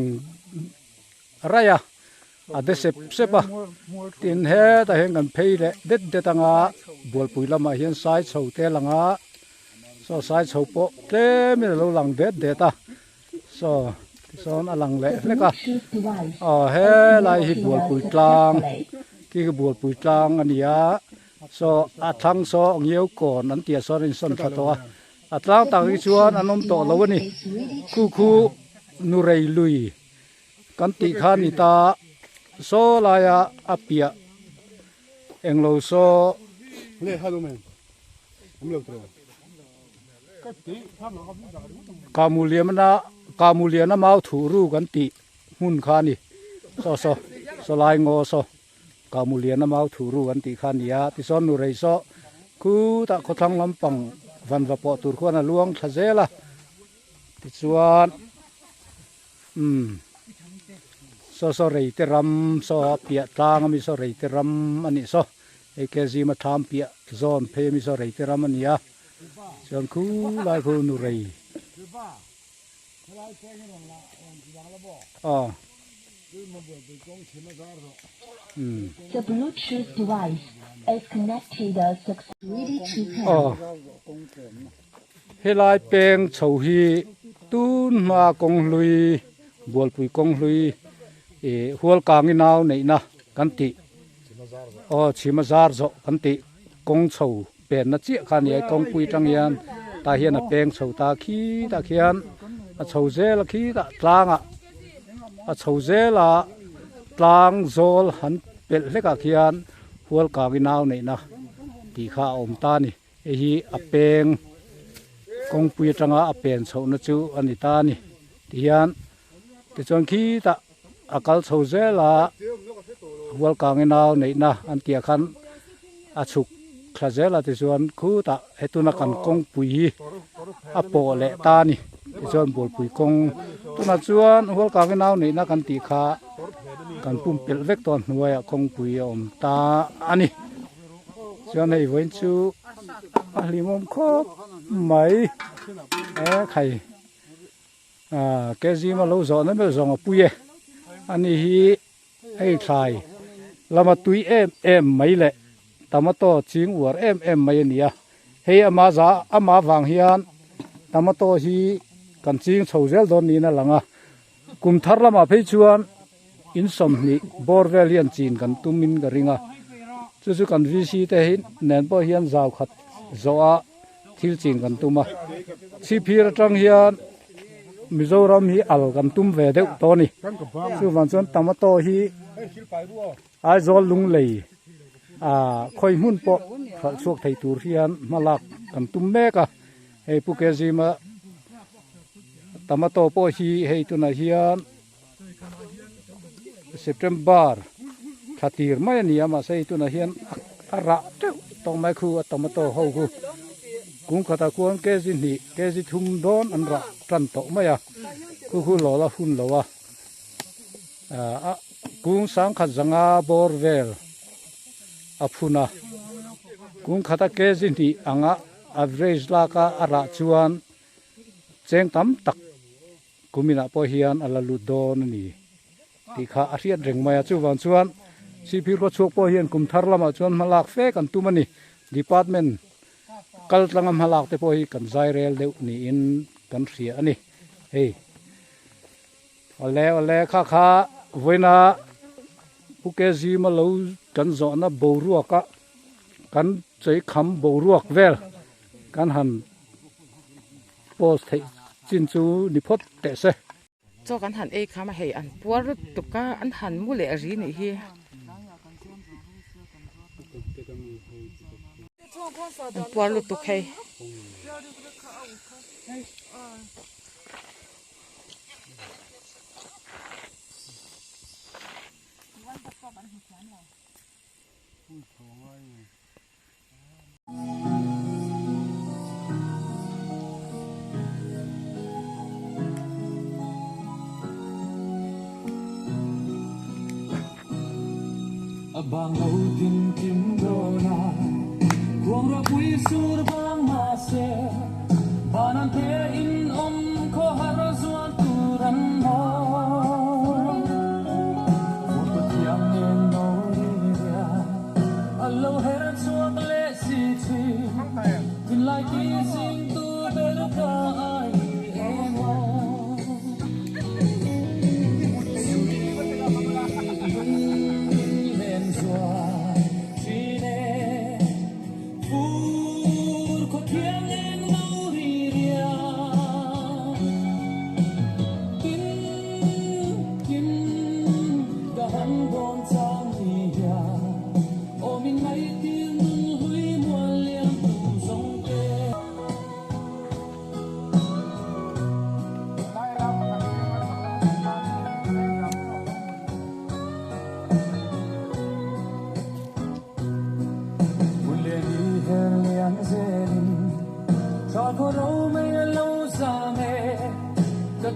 อะไรเดเซปะตินเฮแต่เห็นกันเพย์เด็ดตังอาบัวปุยละมาเห็นสายเฉาเตลังอาสายเฉาปะเต็มเลยเราหลังเด็ดโซนอลังเละก็เฮไล่หิบัวปุยกลางที่บัวปุยกลางอันนี้อาทั้งเงี้ยวก่อนอันเตียรินสันทัตัวอาทั้งต่างชวนอันนมโตแล้ววันนี้คู่นูเรยลุยกันติขานิตาโซลายอาเปียเอ็งโลโซเล่ฮาดูเมนผมเลิกตัวกามูเลียนะมาถูรูกันติหุ่นขานี่โซลายงอโซกามูเลียนะมาถูรูกันติขานี่ยาที่ซ้อนนูไรโซคูตะขทังลำปังวันวะปอตุรขวานะลวงทะเจละที่ส่วนโซเรยเตรัมโซเปียตางมีโซเรยเตรัมอันนี้โซเอเคซีมาทำเปียโซนเพมีโซเรยเตรัมอันนี้ส่วนคู่ลายคู่นูเรยThe Bluetooth device is connected successfully to pair. เฮลายเปงเฉาฮีตูนมากงลุยบัวปุยกงลุยหัวกางนาวนี่นะกันติชิมาซาร์โซกันติก công sầu bền nó chia khăn này công pui trăng hiền ta hiền là bền sầu ta hiền sầu dễ là khí ta lang sầu dễ là lang zol hắn bền lấy cả hiền hual cả cái nào này na thì khá ôm ta nè hi bền công pui trăng bền sầu nó chú anh ta nè thì hiền thì chọn khí ta akal sầu dễ là hual cả cái nào này na anh kia khăn chụp khá dễ là thì chọn khu ta hết tu na cần công pui bộ lệ ta nè thì chọn bộ pui công tu na chọn hual cả cái nào này na cần tì khá cần pum pel vek ton nuôi công pui ta anh chọn này với chú limom khóc mấy khay cái gì mà lâu rồi nó mới dùng pui anh hi hay khai làm mà túi em mấy lệ tomato chính uar em mấy nia hay ama za ama vàng hian tomato hi kan ching chhozel don ni na langa kum thar lama phei chuan in som ni borvel hian chin kan tumin ga ringa chu kan vc te hin nen po hian zaw khat zoa thil chin kan tuma chi phir tang hian Mizoram hi al kan tum ve deuh to ni chu van chuan tomato hi ai zol lung lei khoi mun po khal suak thei tur hian malak kan tum meka hei puke zima tomato po hi hei tuna hian September khatir mai ni ama sei tuna hian ara teu tong mai khu tomato ho khu kung khata kuan ke ji thum don an ra tran to maya khu lo la hun lo wa kung sang khat zanga borvel aphuna kung khata ke ji anga average la ka ara chuan cheng tam tak kumina po hian alalu don ni ti kha ariat reng maya chu wan chuan sipir ko chuk po hian kum thar lama chuan malak fe kan tumani department kal tlangam halak te po hi kan zai rel deuh ni in kan ria ani hei ole kha voina puke ji ma lo kan zo na boruaka kan chei kham boruak vel kan han post thei chin chu ni phot te se cho kan han e khama hei an puar tuka an han mu le ri ni hi puar lu tuk hei Abang au tim dona kuang ra pui sur bang mase banan te in ko har zuan turan mo ko tiang en no ria allo her chuak le si chi tin lai ki sing tu bel ka ai emo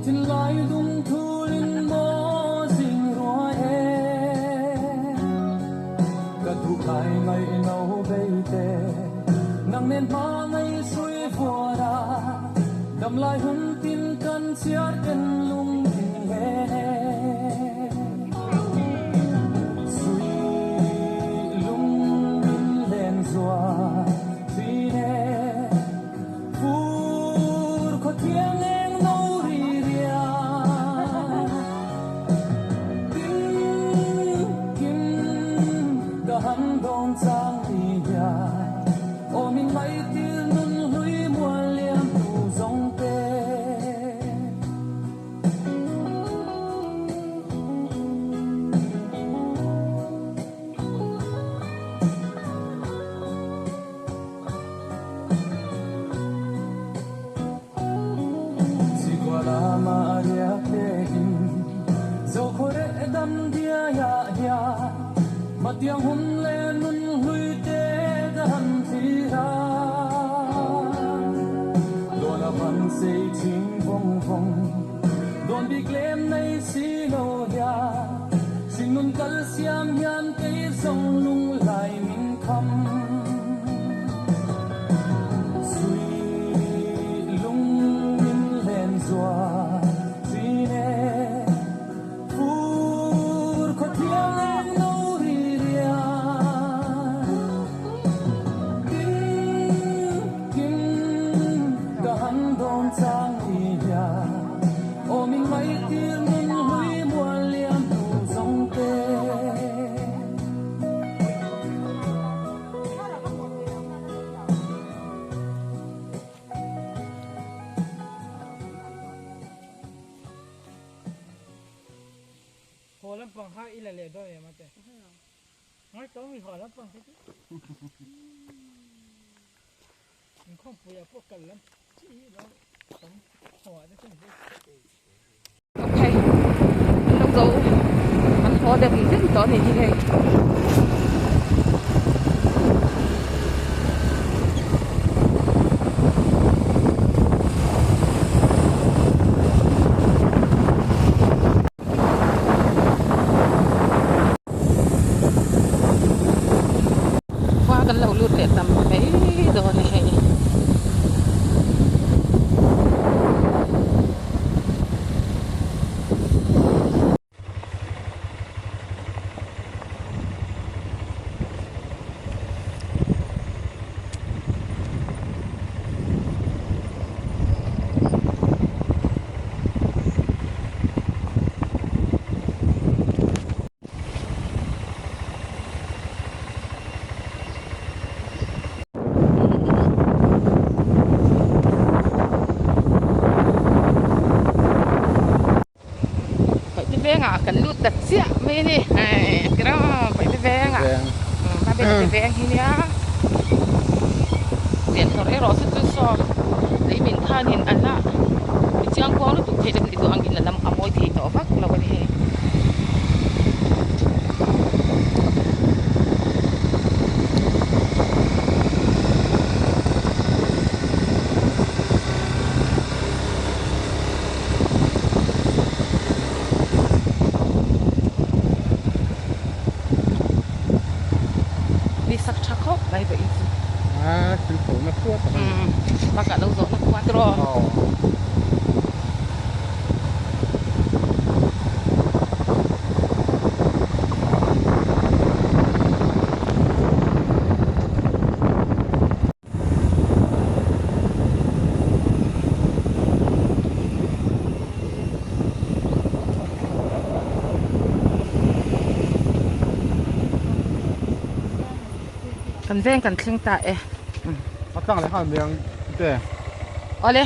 tin lai dung thu linh mo sing roa e ka thu kai ngai no be te nang nen ma ngai sui phua ra dam lai hun tin kan chiar kan lung tin he sui lung min len zua tine fur ko tiang Hãy subscribe cho kênh Ghiền Mì Gõ để không bỏ lỡ mà tiếng hôn lên nun huy tê đàn thi ra đôi là vẫn say chính vòng vòng đôi bị gleem nay xí lâu ya xin nun cất xiêm nhàn cây sông lung lại mình thăm suy lung mình lên doa suy nè phút có tiếng em nấu đi ria kinh cả hắn đón sang đi ya ô mình mấy tiếng mình huy muôn liêm đủ dòng tê Hồ lắm bằng hai ít là lệ đôi mà thế. Nói tối mình hỏi lắm bằng thế chứ. Mình không phải là phúc cần lắm. Chỉ đó tấm hỏi nó không biết. Ok, nông dấu hắn khó được rất to này như thế. Qua gần lầu lụt để tầm mấy giờ này. Vé ngã cần lút đặt xía mấy đi, cái đó phải vé ngã, mà bên cái vé như nhá, tiền thằng ấy rồi sẽ so, lấy mình than hiện anh là, chỉ ăn có lúc thì được tụi anh nhìn là làm amoi thì tổ phát là cái gì. Sắc chắc khóc vậy vậy. Chính phủ nó quát. Mà cả lâu rồi nó quát rồi. Cần ven cần khinh tại. Nó tăng lại hai miếng. Thế. Ở đây.